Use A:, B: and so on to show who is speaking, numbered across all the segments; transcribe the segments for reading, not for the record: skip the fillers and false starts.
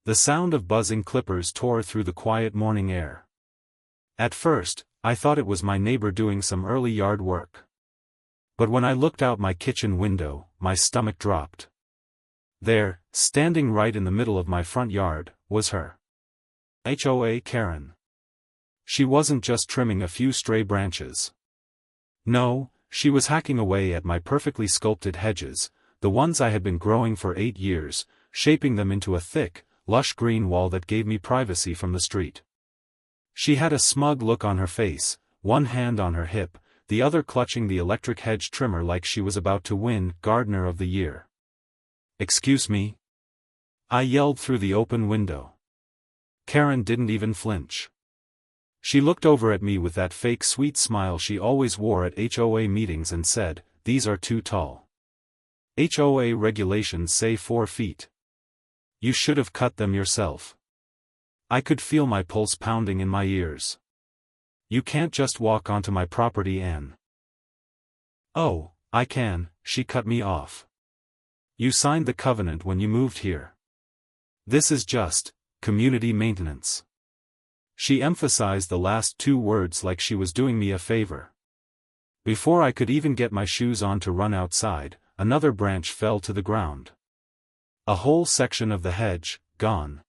A: The sound of buzzing clippers tore through the quiet morning air. At first, I thought it was my neighbor doing some early yard work. But when I looked out my kitchen window, my stomach dropped. There, standing right in the middle of my front yard, was her HOA Karen. She wasn't just trimming a few stray branches. No, she was hacking away at my perfectly sculpted hedges, the ones I had been growing for 8 years, shaping them into a thick, lush green wall that gave me privacy from the street. She had a smug look on her face, one hand on her hip, the other clutching the electric hedge trimmer like she was about to win Gardener of the Year. "Excuse me?" I yelled through the open window. Karen didn't even flinch. She looked over at me with that fake sweet smile she always wore at HOA meetings and said, "These are too tall. HOA regulations say 4 feet. You should have cut them yourself." I could feel my pulse pounding in my ears. "You can't just walk onto my property and—" "Oh, I can," she cut me off. "You signed the covenant when you moved here. This is just community maintenance." She emphasized the last 2 words like she was doing me a favor. Before I could even get my shoes on to run outside, another branch fell to the ground. A whole section of the hedge, gone.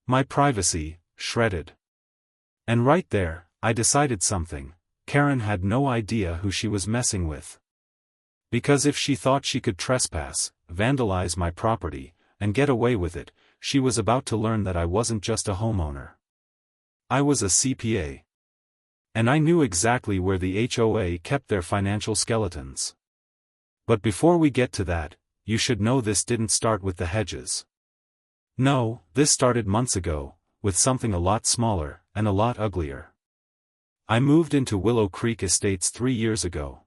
A: My privacy, shredded. And right there, I decided something. Karen had no idea who she was messing with. Because if she thought she could trespass, vandalize my property, and get away with it, she was about to learn that I wasn't just a homeowner. I was a CPA. And I knew exactly where the HOA kept their financial skeletons. But before we get to that, you should know this didn't start with the Hedges. No, this started months ago, with something a lot smaller, and a lot uglier. I moved into Willow Creek Estates 3 years ago.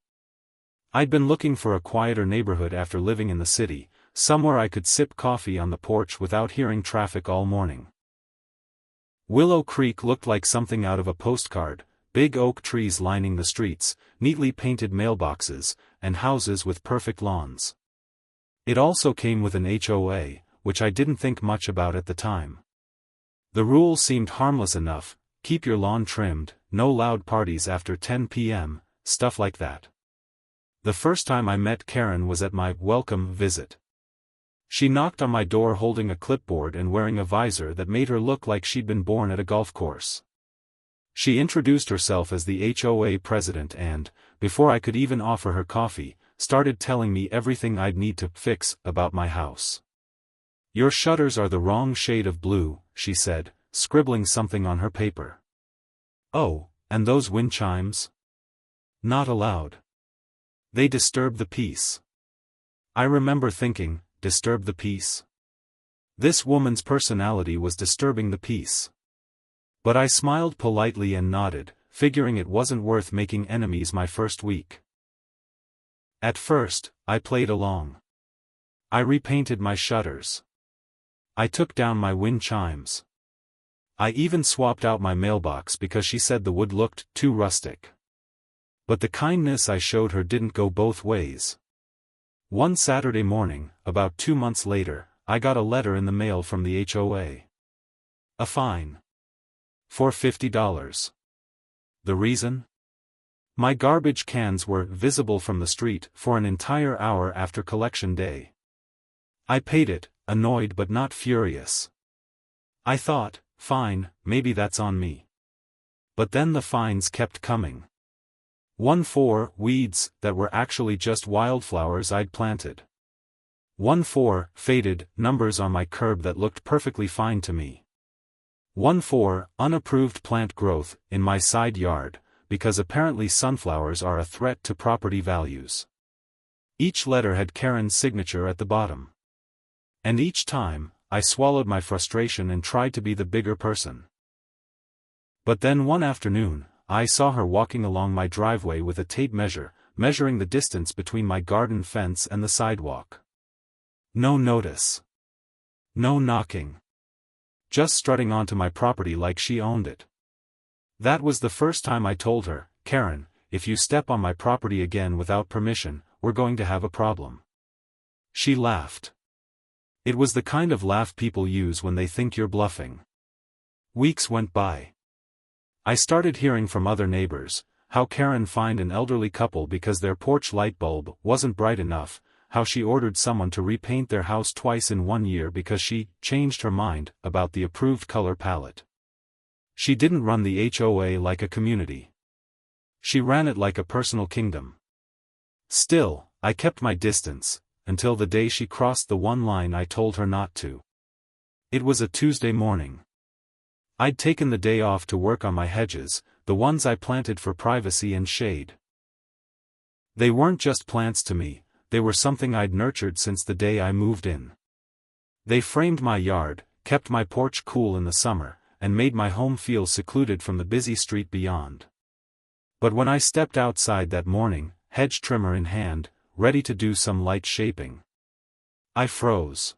A: I'd been looking for a quieter neighborhood after living in the city, somewhere I could sip coffee on the porch without hearing traffic all morning. Willow Creek looked like something out of a postcard, big oak trees lining the streets, neatly painted mailboxes, and houses with perfect lawns. It also came with an HOA, which I didn't think much about at the time. The rule seemed harmless enough: keep your lawn trimmed, no loud parties after 10 p.m., stuff like that. The first time I met Karen was at my welcome visit. She knocked on my door holding a clipboard and wearing a visor that made her look like she'd been born at a golf course. She introduced herself as the HOA president and, before I could even offer her coffee, started telling me everything I'd need to fix about my house. "Your shutters are the wrong shade of blue," she said, scribbling something on her paper. "Oh, and those wind chimes? Not allowed. They disturb the peace." I remember thinking, disturb the peace? This woman's personality was disturbing the peace. But I smiled politely and nodded, figuring it wasn't worth making enemies my first week. At first, I played along. I repainted my shutters. I took down my wind chimes. I even swapped out my mailbox because she said the wood looked too rustic. But the kindness I showed her didn't go both ways. One Saturday morning, about 2 months later, I got a letter in the mail from the HOA. A fine. For $50. The reason? My garbage cans were visible from the street for an entire hour after collection day. I paid it, annoyed but not furious. I thought, fine, maybe that's on me. But then the fines kept coming. One for weeds that were actually just wildflowers I'd planted. One for faded numbers on my curb that looked perfectly fine to me. One for unapproved plant growth in my side yard, because apparently sunflowers are a threat to property values. Each letter had Karen's signature at the bottom. And each time, I swallowed my frustration and tried to be the bigger person. But then one afternoon, I saw her walking along my driveway with a tape measure, measuring the distance between my garden fence and the sidewalk. No notice. No knocking. Just strutting onto my property like she owned it. That was the first time I told her, "Karen, if you step on my property again without permission, we're going to have a problem." She laughed. It was the kind of laugh people use when they think you're bluffing. Weeks went by. I started hearing from other neighbors, how Karen fined an elderly couple because their porch light bulb wasn't bright enough, how she ordered someone to repaint their house twice in 1 year because she changed her mind about the approved color palette. She didn't run the HOA like a community. She ran it like a personal kingdom. Still, I kept my distance, until the day she crossed the one line I told her not to. It was a Tuesday morning. I'd taken the day off to work on my hedges, the ones I planted for privacy and shade. They weren't just plants to me, they were something I'd nurtured since the day I moved in. They framed my yard, kept my porch cool in the summer, and made my home feel secluded from the busy street beyond. But when I stepped outside that morning, hedge trimmer in hand, ready to do some light shaping, I froze.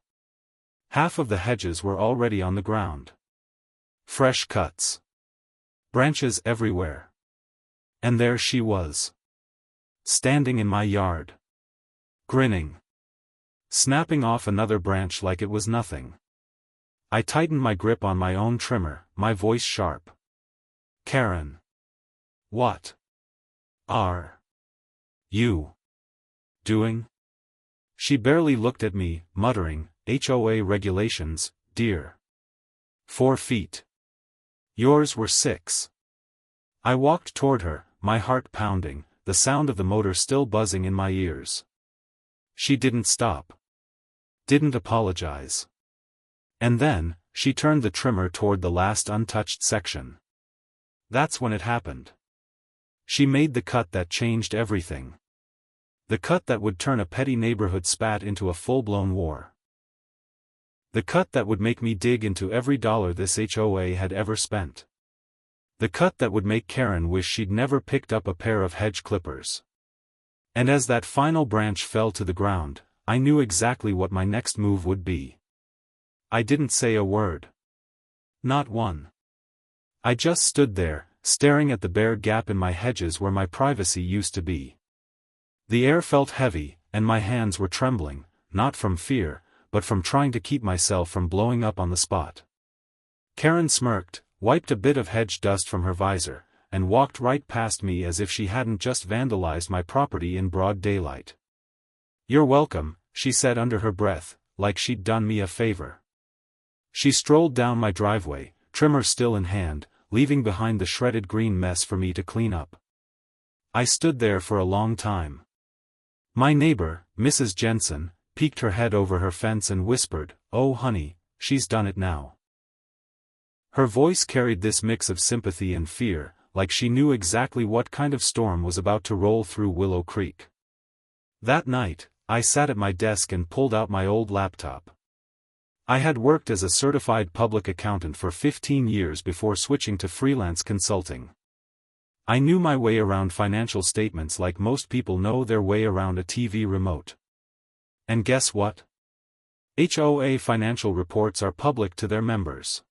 A: Half of the hedges were already on the ground. Fresh cuts. Branches everywhere. And there she was. Standing in my yard. Grinning. Snapping off another branch like it was nothing. I tightened my grip on my own trimmer, my voice sharp. Karen. What are you doing? She barely looked at me, muttering, HOA regulations, dear. 4 feet. Yours were 6. I walked toward her, my heart pounding, the sound of the motor still buzzing in my ears. She didn't stop. Didn't apologize. And then, she turned the trimmer toward the last untouched section. That's when it happened. She made the cut that changed everything. The cut that would turn a petty neighborhood spat into a full-blown war. The cut that would make me dig into every dollar this HOA had ever spent. The cut that would make Karen wish she'd never picked up a pair of hedge clippers. And as that final branch fell to the ground, I knew exactly what my next move would be. I didn't say a word. Not one. I just stood there, staring at the bare gap in my hedges where my privacy used to be. The air felt heavy, and my hands were trembling, not from fear, but from trying to keep myself from blowing up on the spot. Karen smirked, wiped a bit of hedge dust from her visor, and walked right past me as if she hadn't just vandalized my property in broad daylight. You're welcome, she said under her breath, like she'd done me a favor. She strolled down my driveway, trimmer still in hand, leaving behind the shredded green mess for me to clean up. I stood there for a long time. My neighbor, Mrs. Jensen, peeked her head over her fence and whispered, "Oh honey, she's done it now." Her voice carried this mix of sympathy and fear, like she knew exactly what kind of storm was about to roll through Willow Creek. That night, I sat at my desk and pulled out my old laptop. I had worked as a certified public accountant for 15 years before switching to freelance consulting. I knew my way around financial statements like most people know their way around a TV remote. And guess what? HOA financial reports are public to their members.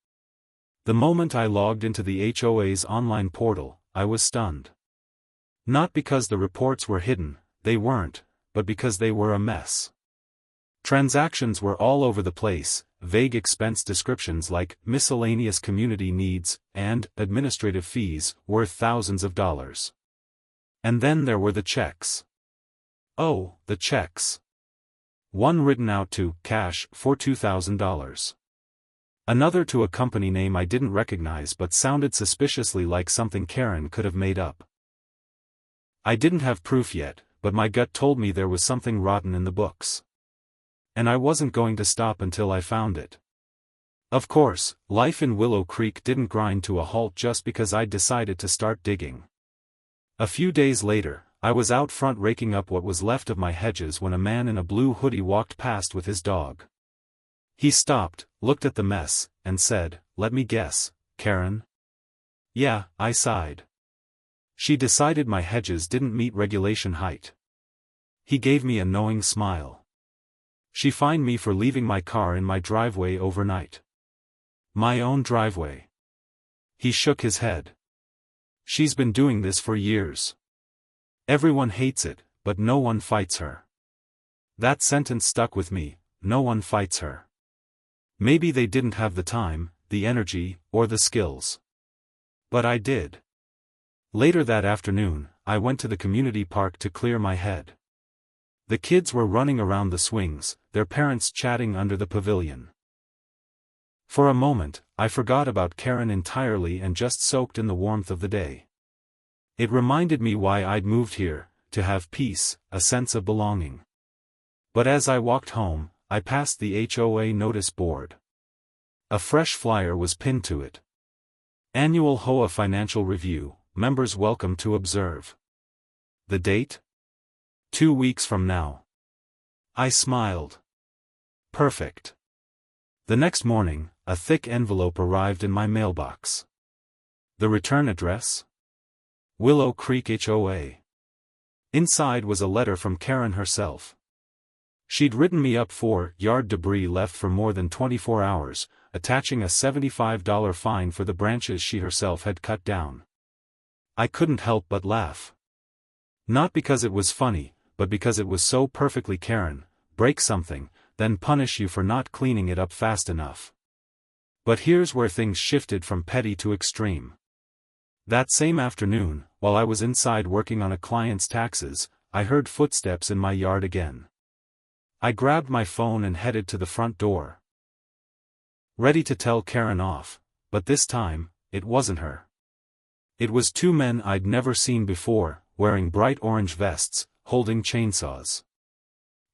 A: The moment I logged into the HOA's online portal, I was stunned. Not because the reports were hidden, they weren't, but because they were a mess. Transactions were all over the place, vague expense descriptions like miscellaneous community needs and administrative fees worth thousands of dollars. And then there were the checks. Oh, the checks. One written out to cash for $2,000. Another to a company name I didn't recognize but sounded suspiciously like something Karen could have made up. I didn't have proof yet, but my gut told me there was something rotten in the books. And I wasn't going to stop until I found it. Of course, life in Willow Creek didn't grind to a halt just because I'd decided to start digging. A few days later, I was out front raking up what was left of my hedges when a man in a blue hoodie walked past with his dog. He stopped, looked at the mess, and said, "Let me guess, Karen?" "Yeah," I sighed. She decided my hedges didn't meet regulation height. He gave me a knowing smile. She fined me for leaving my car in my driveway overnight. My own driveway. He shook his head. She's been doing this for years. Everyone hates it, but no one fights her. That sentence stuck with me, no one fights her. Maybe they didn't have the time, the energy, or the skills. But I did. Later that afternoon, I went to the community park to clear my head. The kids were running around the swings, their parents chatting under the pavilion. For a moment, I forgot about Karen entirely and just soaked in the warmth of the day. It reminded me why I'd moved here, to have peace, a sense of belonging. But as I walked home, I passed the HOA notice board. A fresh flyer was pinned to it. Annual HOA Financial Review, members welcome to observe. The date? 2 weeks from now. I smiled. Perfect. The next morning, a thick envelope arrived in my mailbox. The return address? Willow Creek HOA. Inside was a letter from Karen herself. She'd written me up for yard debris left for more than 24 hours, attaching a $75 fine for the branches she herself had cut down. I couldn't help but laugh. Not because it was funny, but because it was so perfectly Karen: break something, then punish you for not cleaning it up fast enough. But here's where things shifted from petty to extreme. That same afternoon, while I was inside working on a client's taxes, I heard footsteps in my yard again. I grabbed my phone and headed to the front door. Ready to tell Karen off, but this time, it wasn't her. It was 2 men I'd never seen before, wearing bright orange vests, holding chainsaws.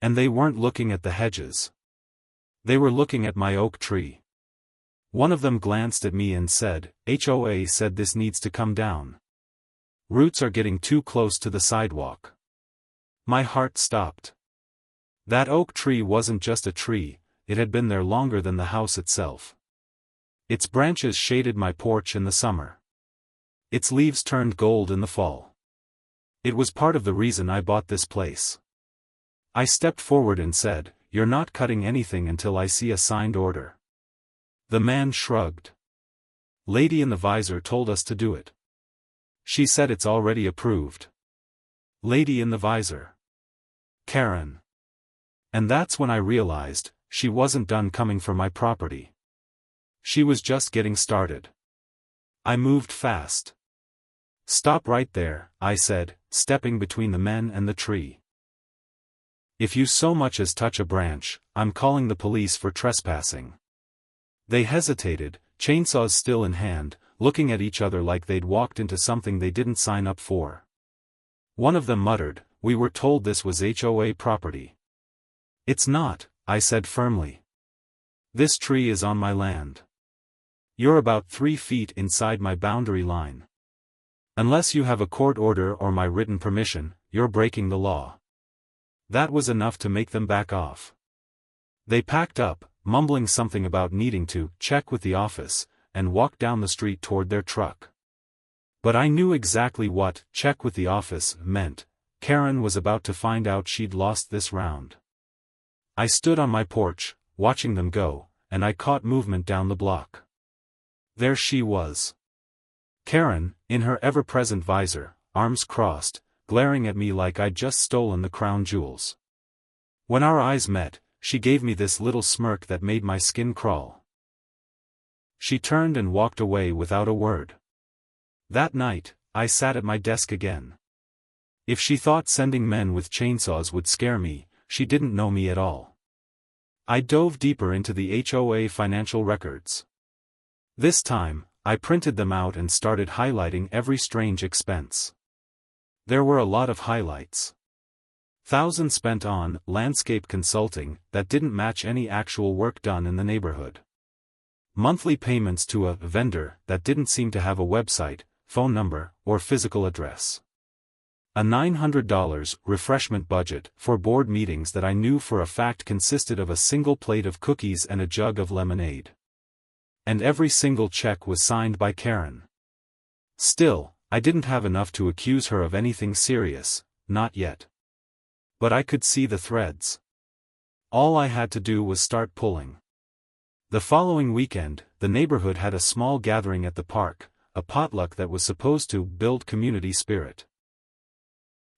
A: And they weren't looking at the hedges. They were looking at my oak tree. One of them glanced at me and said, "HOA said this needs to come down. Roots are getting too close to the sidewalk." My heart stopped. That oak tree wasn't just a tree, it had been there longer than the house itself. Its branches shaded my porch in the summer. Its leaves turned gold in the fall. It was part of the reason I bought this place. I stepped forward and said, "You're not cutting anything until I see a signed order." The man shrugged. "Lady in the visor told us to do it. She said it's already approved." Lady in the visor. Karen. And that's when I realized, she wasn't done coming for my property. She was just getting started. I moved fast. "Stop right there," I said, stepping between the men and the tree. "If you so much as touch a branch, I'm calling the police for trespassing." They hesitated, chainsaws still in hand, looking at each other like they'd walked into something they didn't sign up for. One of them muttered, "We were told this was HOA property." "It's not," I said firmly. "This tree is on my land. You're about 3 feet inside my boundary line. Unless you have a court order or my written permission, you're breaking the law." That was enough to make them back off. They packed up, mumbling something about needing to check with the office, and walked down the street toward their truck. But I knew exactly what check with the office meant. Karen was about to find out she'd lost this round. I stood on my porch, watching them go, and I caught movement down the block. There she was. Karen, in her ever-present visor, arms crossed, glaring at me like I'd just stolen the crown jewels. When our eyes met, she gave me this little smirk that made my skin crawl. She turned and walked away without a word. That night, I sat at my desk again. If she thought sending men with chainsaws would scare me, she didn't know me at all. I dove deeper into the HOA financial records. This time, I printed them out and started highlighting every strange expense. There were a lot of highlights. Thousands spent on landscape consulting that didn't match any actual work done in the neighborhood. Monthly payments to a vendor that didn't seem to have a website, phone number, or physical address. A $900 refreshment budget for board meetings that I knew for a fact consisted of a single plate of cookies and a jug of lemonade. And every single check was signed by Karen. Still, I didn't have enough to accuse her of anything serious, not yet. But I could see the threads. All I had to do was start pulling. The following weekend, the neighborhood had a small gathering at the park, a potluck that was supposed to build community spirit.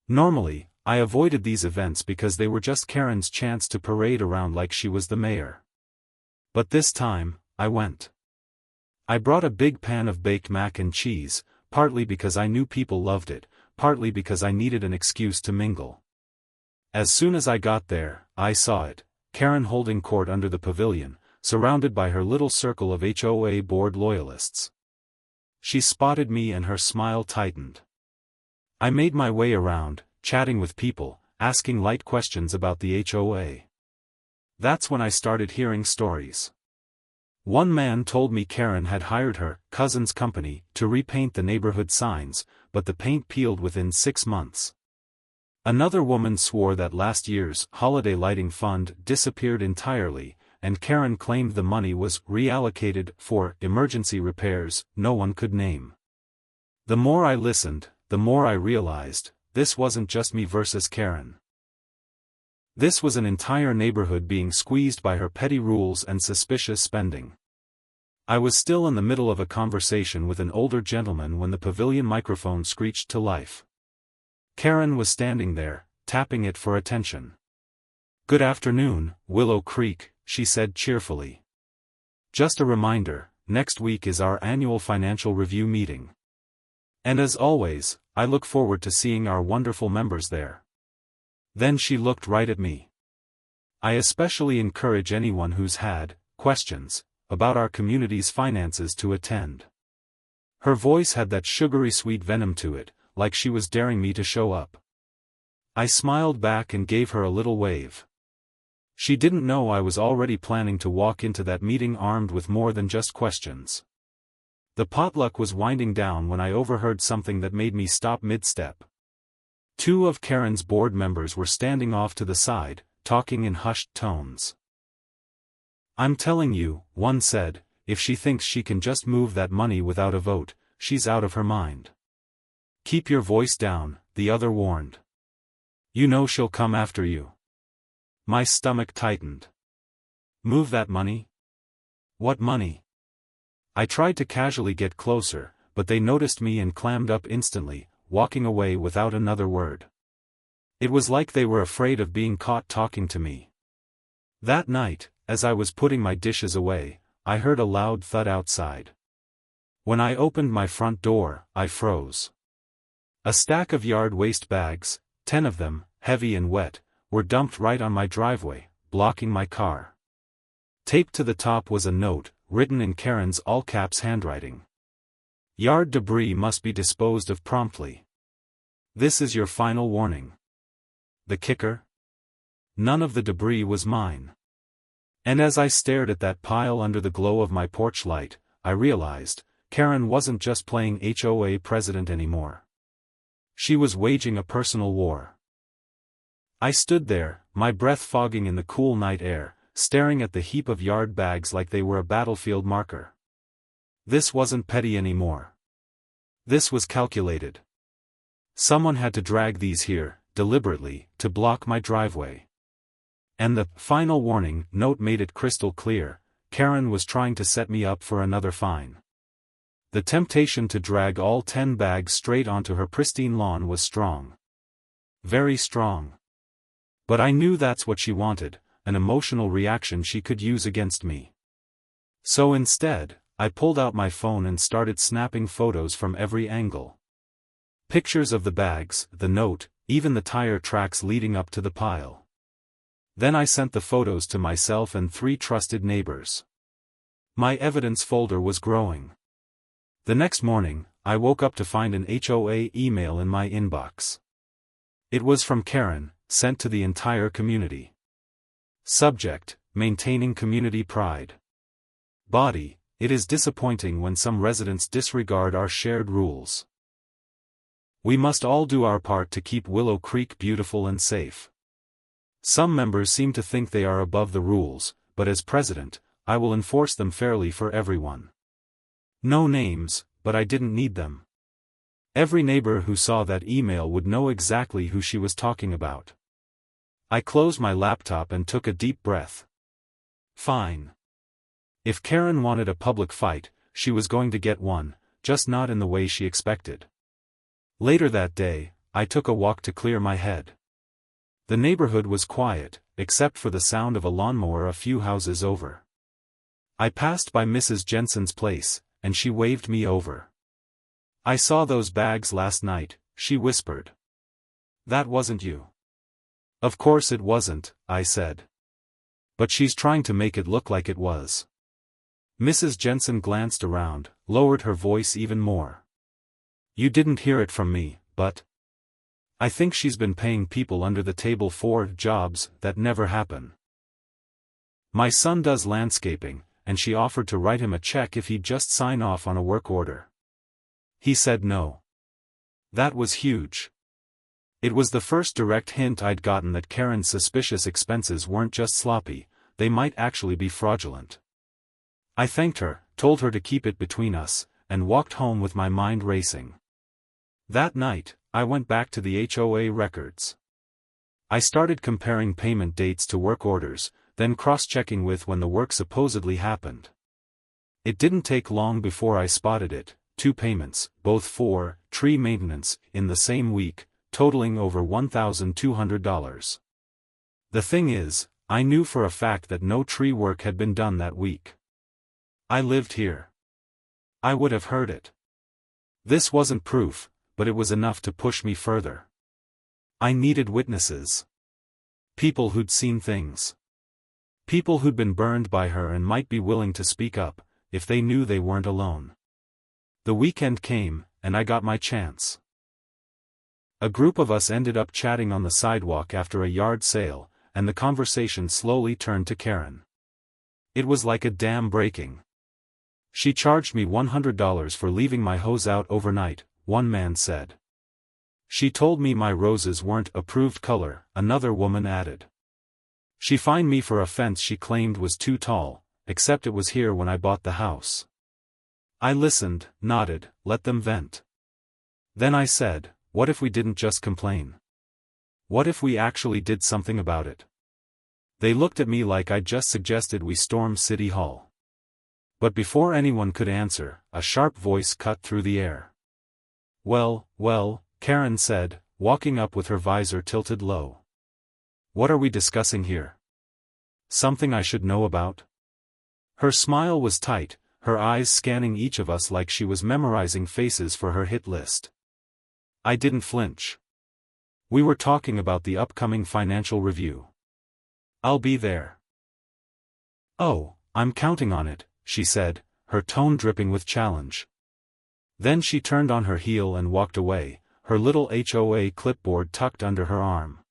A: Normally, I avoided these events because they were just Karen's chance to parade around like she was the mayor. But this time, I went. I brought a big pan of baked mac and cheese, partly because I knew people loved it, partly because I needed an excuse to mingle. As soon as I got there, I saw it, Karen holding court under the pavilion, surrounded by her little circle of HOA board loyalists. She spotted me and her smile tightened. I made my way around, chatting with people, asking light questions about the HOA. That's when I started hearing stories. One man told me Karen had hired her cousin's company to repaint the neighborhood signs, but the paint peeled within 6 months. Another woman swore that last year's holiday lighting fund disappeared entirely, and Karen claimed the money was reallocated for emergency repairs no one could name. The more I listened, the more I realized, this wasn't just me versus Karen. This was an entire neighborhood being squeezed by her petty rules and suspicious spending. I was still in the middle of a conversation with an older gentleman when the pavilion microphone screeched to life. Karen was standing there, tapping it for attention. "Good afternoon, Willow Creek," she said cheerfully. "Just a reminder, next week is our annual financial review meeting. And as always, I look forward to seeing our wonderful members there." Then she looked right at me. "I especially encourage anyone who's had questions about our community's finances to attend." Her voice had that sugary sweet venom to it, like she was daring me to show up. I smiled back and gave her a little wave. She didn't know I was already planning to walk into that meeting armed with more than just questions. The potluck was winding down when I overheard something that made me stop mid-step. 2 of Karen's board members were standing off to the side, talking in hushed tones. "I'm telling you," one said, "if she thinks she can just move that money without a vote, she's out of her mind." "Keep your voice down," the other warned. "You know she'll come after you." My stomach tightened. "Move that money? What money?" I tried to casually get closer, but they noticed me and clammed up instantly, walking away without another word. It was like they were afraid of being caught talking to me. That night, as I was putting my dishes away, I heard a loud thud outside. When I opened my front door, I froze. A stack of yard waste bags, 10 of them, heavy and wet, were dumped right on my driveway, blocking my car. Taped to the top was a note, written in Karen's all-caps handwriting. "Yard debris must be disposed of promptly. This is your final warning." The kicker? None of the debris was mine. And as I stared at that pile under the glow of my porch light, I realized, Karen wasn't just playing HOA president anymore. She was waging a personal war. I stood there, my breath fogging in the cool night air, staring at the heap of yard bags like they were a battlefield marker. This wasn't petty anymore. This was calculated. Someone had to drag these here, deliberately, to block my driveway. And the final warning note made it crystal clear, Karen was trying to set me up for another fine. The temptation to drag all 10 bags straight onto her pristine lawn was strong. Very strong. But I knew that's what she wanted, an emotional reaction she could use against me. So instead, I pulled out my phone and started snapping photos from every angle. Pictures of the bags, the note, even the tire tracks leading up to the pile. Then I sent the photos to myself and 3 trusted neighbors. My evidence folder was growing. The next morning, I woke up to find an HOA email in my inbox. It was from Karen, sent to the entire community. Subject: Maintaining community pride. Body: It is disappointing when some residents disregard our shared rules. We must all do our part to keep Willow Creek beautiful and safe. Some members seem to think they are above the rules, but as president, I will enforce them fairly for everyone. No names, but I didn't need them. Every neighbor who saw that email would know exactly who she was talking about. I closed my laptop and took a deep breath. Fine. If Karen wanted a public fight, she was going to get one, just not in the way she expected. Later that day, I took a walk to clear my head. The neighborhood was quiet, except for the sound of a lawnmower a few houses over. I passed by Mrs. Jensen's place, and she waved me over. "I saw those bags last night," she whispered. "That wasn't you." "Of course it wasn't," I said. "But she's trying to make it look like it was." Mrs. Jensen glanced around, lowered her voice even more. "You didn't hear it from me, but I think she's been paying people under the table for jobs that never happen. My son does landscaping, and she offered to write him a check if he'd just sign off on a work order. He said no. That was huge. It was the first direct hint I'd gotten that Karen's suspicious expenses weren't just sloppy, they might actually be fraudulent. I thanked her, told her to keep it between us, and walked home with my mind racing. That night, I went back to the HOA records. I started comparing payment dates to work orders, then cross-checking with when the work supposedly happened. It didn't take long before I spotted it, 2 payments, both for tree maintenance, in the same week, totaling over $1,200. The thing is, I knew for a fact that no tree work had been done that week. I lived here. I would have heard it. This wasn't proof, but it was enough to push me further. I needed witnesses. People who'd seen things. People who'd been burned by her and might be willing to speak up, if they knew they weren't alone. The weekend came, and I got my chance. A group of us ended up chatting on the sidewalk after a yard sale, and the conversation slowly turned to Karen. It was like a dam breaking. "She charged me $100 for leaving my hose out overnight," one man said. "She told me my roses weren't approved color," another woman added. "She fined me for a fence she claimed was too tall, except it was here when I bought the house." I listened, nodded, let them vent. Then I said, "What if we didn't just complain? What if we actually did something about it?" They looked at me like I'd just suggested we storm City Hall. But before anyone could answer, a sharp voice cut through the air. Well, Karen said, walking up with her visor tilted low. "What are we discussing here? Something I should know about?" Her smile was tight, her eyes scanning each of us like she was memorizing faces for her hit list. I didn't flinch. "We were talking about the upcoming financial review. I'll be there." "Oh, I'm counting on it," she said, her tone dripping with challenge. Then she turned on her heel and walked away, her little HOA clipboard tucked under her arm.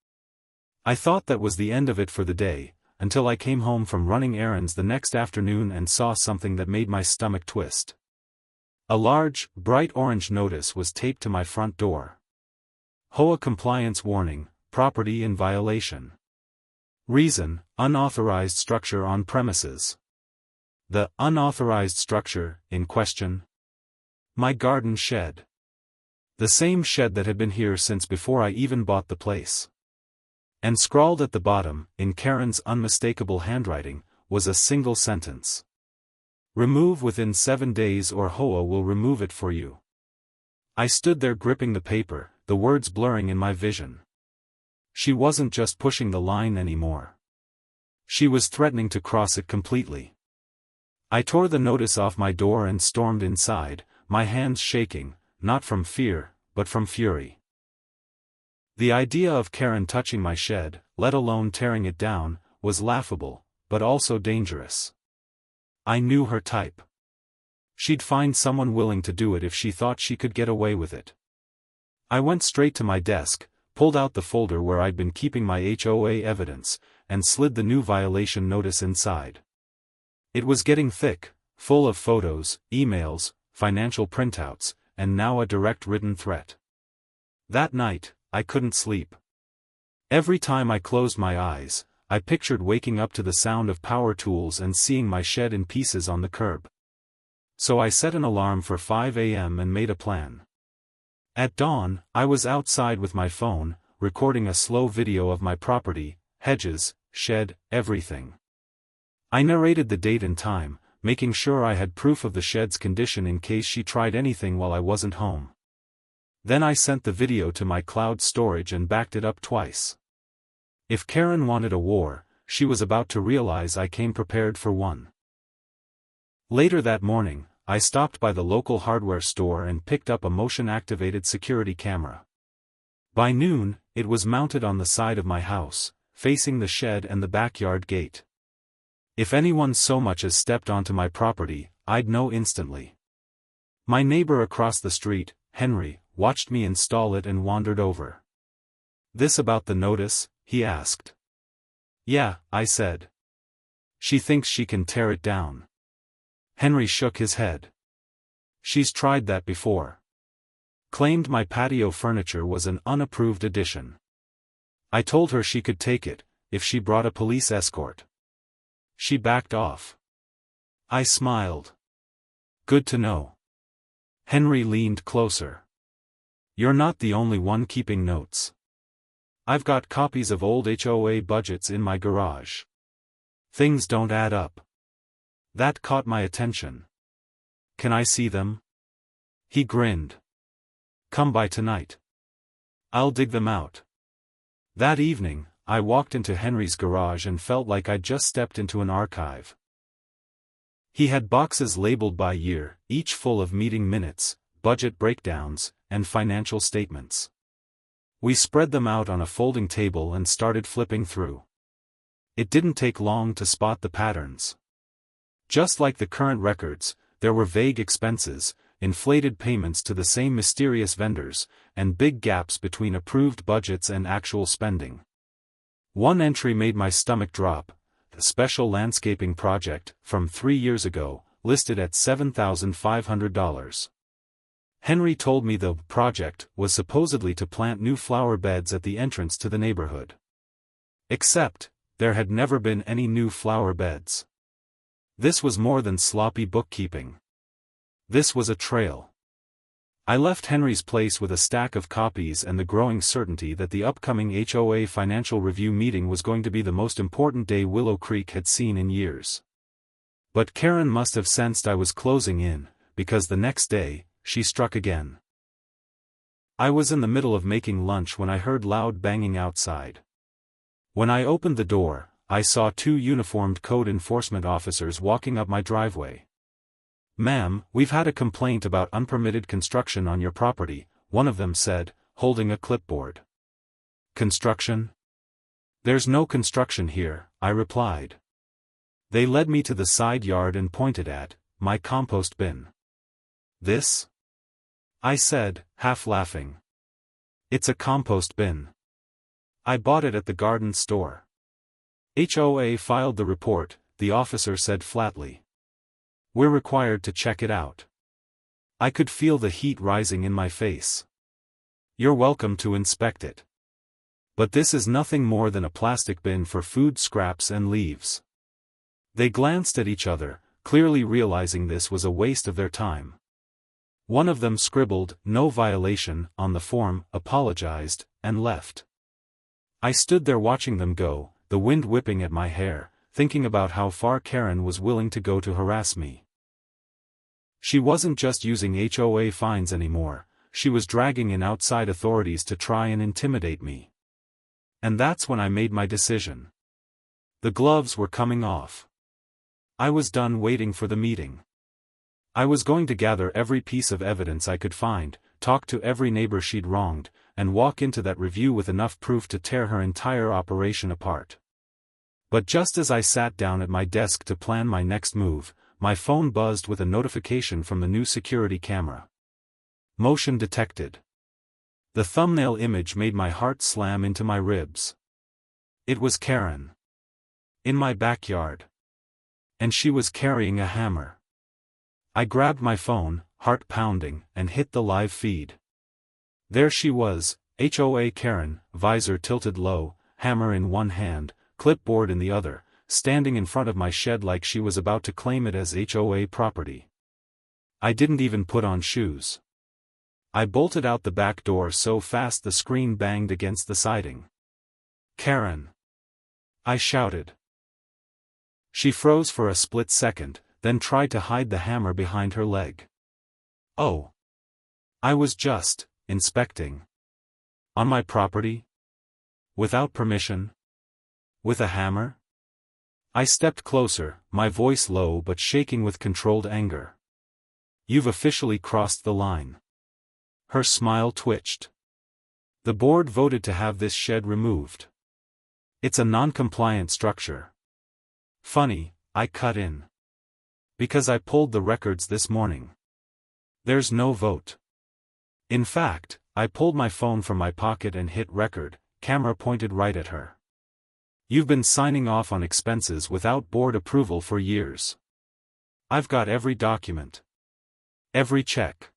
A: I thought that was the end of it for the day, until I came home from running errands the next afternoon and saw something that made my stomach twist. A large, bright orange notice was taped to my front door. HOA compliance warning, property in violation. Reason, unauthorized structure on premises. The unauthorized structure in question? My garden shed. The same shed that had been here since before I even bought the place. And scrawled at the bottom, in Karen's unmistakable handwriting, was a single sentence. "Remove within 7 days or HOA will remove it for you." I stood there gripping the paper, the words blurring in my vision. She wasn't just pushing the line anymore. She was threatening to cross it completely. I tore the notice off my door and stormed inside, my hands shaking, not from fear, but from fury. The idea of Karen touching my shed, let alone tearing it down, was laughable, but also dangerous. I knew her type. She'd find someone willing to do it if she thought she could get away with it. I went straight to my desk, pulled out the folder where I'd been keeping my HOA evidence, and slid the new violation notice inside. It was getting thick, full of photos, emails, financial printouts, and now a direct written threat. That night, I couldn't sleep. Every time I closed my eyes, I pictured waking up to the sound of power tools and seeing my shed in pieces on the curb. So I set an alarm for 5 a.m. and made a plan. At dawn, I was outside with my phone, recording a slow video of my property, hedges, shed, everything. I narrated the date and time, making sure I had proof of the shed's condition in case she tried anything while I wasn't home. Then I sent the video to my cloud storage and backed it up twice. If Karen wanted a war, she was about to realize I came prepared for one. Later that morning, I stopped by the local hardware store and picked up a motion-activated security camera. By noon, it was mounted on the side of my house, facing the shed and the backyard gate. If anyone so much as stepped onto my property, I'd know instantly. My neighbor across the street, Henry, watched me install it and wandered over. "This about the notice?" he asked. "Yeah," I said. "She thinks she can tear it down." Henry shook his head. "She's tried that before. Claimed my patio furniture was an unapproved addition. I told her she could take it, if she brought a police escort. She backed off." I smiled. "Good to know." Henry leaned closer. "You're not the only one keeping notes. I've got copies of old HOA budgets in my garage. Things don't add up." That caught my attention. "Can I see them?" He grinned. "Come by tonight. I'll dig them out." That evening, I walked into Henry's garage and felt like I'd just stepped into an archive. He had boxes labeled by year, each full of meeting minutes, budget breakdowns, and financial statements. We spread them out on a folding table and started flipping through. It didn't take long to spot the patterns. Just like the current records, there were vague expenses, inflated payments to the same mysterious vendors, and big gaps between approved budgets and actual spending. One entry made my stomach drop: the special landscaping project, from 3 years ago, listed at $7,500. Henry told me the project was supposedly to plant new flower beds at the entrance to the neighborhood. Except, there had never been any new flower beds. This was more than sloppy bookkeeping. This was a trail. I left Henry's place with a stack of copies and the growing certainty that the upcoming HOA financial review meeting was going to be the most important day Willow Creek had seen in years. But Karen must have sensed I was closing in, because the next day, she struck again. I was in the middle of making lunch when I heard loud banging outside. When I opened the door, I saw 2 uniformed code enforcement officers walking up my driveway. "Ma'am, we've had a complaint about unpermitted construction on your property," one of them said, holding a clipboard. "Construction? There's no construction here," I replied. They led me to the side yard and pointed at my compost bin. "This?" I said, half laughing. "It's a compost bin. I bought it at the garden store." "HOA filed the report," the officer said flatly. "We're required to check it out." I could feel the heat rising in my face. "You're welcome to inspect it. But this is nothing more than a plastic bin for food scraps and leaves." They glanced at each other, clearly realizing this was a waste of their time. One of them scribbled, "No violation," on the form, apologized, and left. I stood there watching them go, the wind whipping at my hair, thinking about how far Karen was willing to go to harass me. She wasn't just using HOA fines anymore, she was dragging in outside authorities to try and intimidate me. And that's when I made my decision. The gloves were coming off. I was done waiting for the meeting. I was going to gather every piece of evidence I could find, talk to every neighbor she'd wronged, and walk into that review with enough proof to tear her entire operation apart. But just as I sat down at my desk to plan my next move, my phone buzzed with a notification from the new security camera. Motion detected. The thumbnail image made my heart slam into my ribs. It was Karen. In my backyard. And she was carrying a hammer. I grabbed my phone, heart pounding, and hit the live feed. There she was, HOA Karen, visor tilted low, hammer in one hand, clipboard in the other, standing in front of my shed like she was about to claim it as HOA property. I didn't even put on shoes. I bolted out the back door so fast the screen banged against the siding. "Karen!" I shouted. She froze for a split second, then tried to hide the hammer behind her leg. "Oh. I was just inspecting. On my property? Without permission?" With a hammer? I stepped closer, my voice low but shaking with controlled anger. You've officially crossed the line. Her smile twitched. The board voted to have this shed removed. It's a non-compliant structure. Funny, I cut in. Because I pulled the records this morning. There's no vote. In fact, I pulled my phone from my pocket and hit record, camera pointed right at her. You've been signing off on expenses without board approval for years. I've got every document. Every check.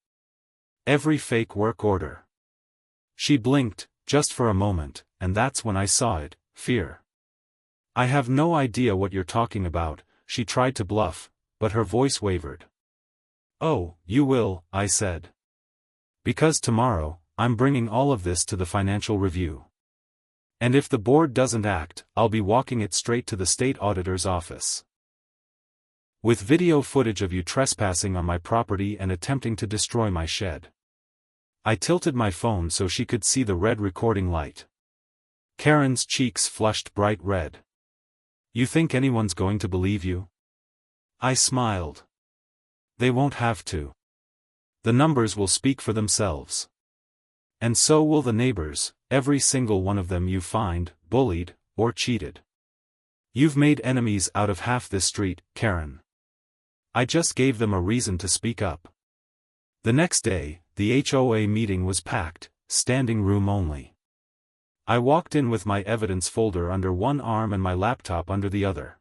A: Every fake work order. She blinked, just for a moment, and that's when I saw it, fear. I have no idea what you're talking about, she tried to bluff, but her voice wavered. Oh, you will, I said. Because tomorrow, I'm bringing all of this to the financial review. And if the board doesn't act, I'll be walking it straight to the state auditor's office. With video footage of you trespassing on my property and attempting to destroy my shed. I tilted my phone so she could see the red recording light. Karen's cheeks flushed bright red. You think anyone's going to believe you? I smiled. They won't have to. The numbers will speak for themselves. And so will the neighbors, every single one of them you find, bullied, or cheated. You've made enemies out of half this street, Karen. I just gave them a reason to speak up. The next day, the HOA meeting was packed, standing room only. I walked in with my evidence folder under one arm and my laptop under the other.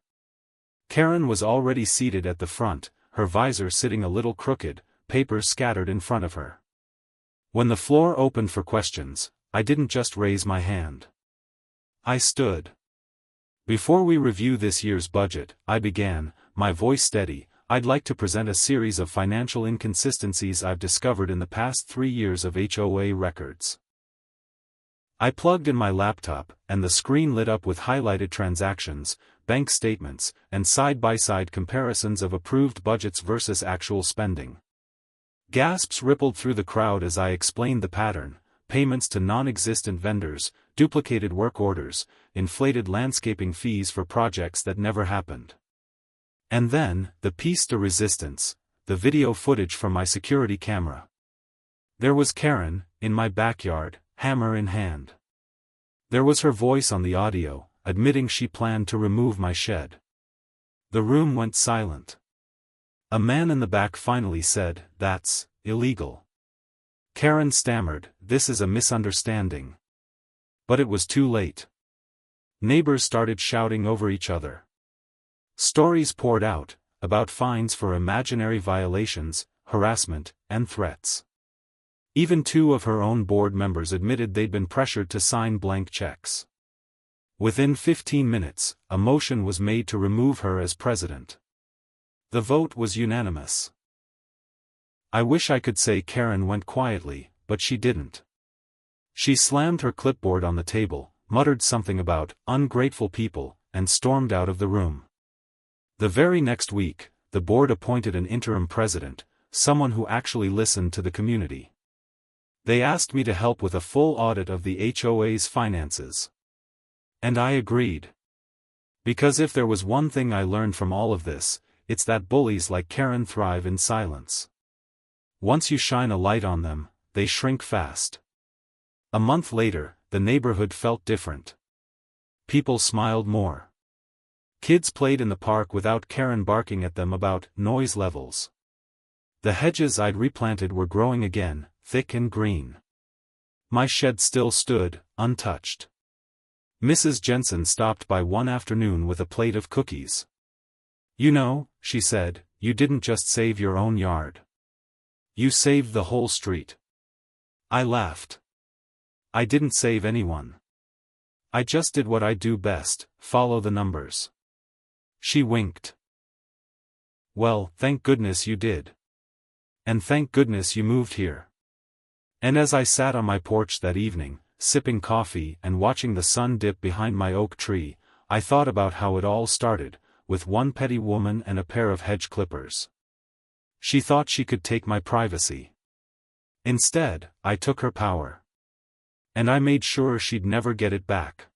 A: Karen was already seated at the front, her visor sitting a little crooked, papers scattered in front of her. When the floor opened for questions, I didn't just raise my hand. I stood. Before we review this year's budget, I began, my voice steady, I'd like to present a series of financial inconsistencies I've discovered in the past 3 years of HOA records. I plugged in my laptop, and the screen lit up with highlighted transactions, bank statements, and side-by-side comparisons of approved budgets versus actual spending. Gasps rippled through the crowd as I explained the pattern: payments to non-existent vendors, duplicated work orders, inflated landscaping fees for projects that never happened. And then, the piece de resistance, the video footage from my security camera. There was Karen, in my backyard, hammer in hand. There was her voice on the audio, admitting she planned to remove my shed. The room went silent. A man in the back finally said, "That's illegal." Karen stammered, "This is a misunderstanding." But it was too late. Neighbors started shouting over each other. Stories poured out, about fines for imaginary violations, harassment, and threats. Even 2 of her own board members admitted they'd been pressured to sign blank checks. Within 15 minutes, a motion was made to remove her as president. The vote was unanimous. I wish I could say Karen went quietly, but she didn't. She slammed her clipboard on the table, muttered something about ungrateful people, and stormed out of the room. The very next week, the board appointed an interim president, someone who actually listened to the community. They asked me to help with a full audit of the HOA's finances. And I agreed. Because if there was one thing I learned from all of this, it's that bullies like Karen thrive in silence. Once you shine a light on them, they shrink fast. A month later, the neighborhood felt different. People smiled more. Kids played in the park without Karen barking at them about noise levels. The hedges I'd replanted were growing again, thick and green. My shed still stood, untouched. Mrs. Jensen stopped by one afternoon with a plate of cookies. "You know," she said, "you didn't just save your own yard. You saved the whole street." I laughed. I didn't save anyone. I just did what I do best, follow the numbers. She winked. "Well, thank goodness you did. And thank goodness you moved here." And as I sat on my porch that evening, sipping coffee and watching the sun dip behind my oak tree, I thought about how it all started, with one petty woman and a pair of hedge clippers. She thought she could take my privacy. Instead, I took her power. And I made sure she'd never get it back.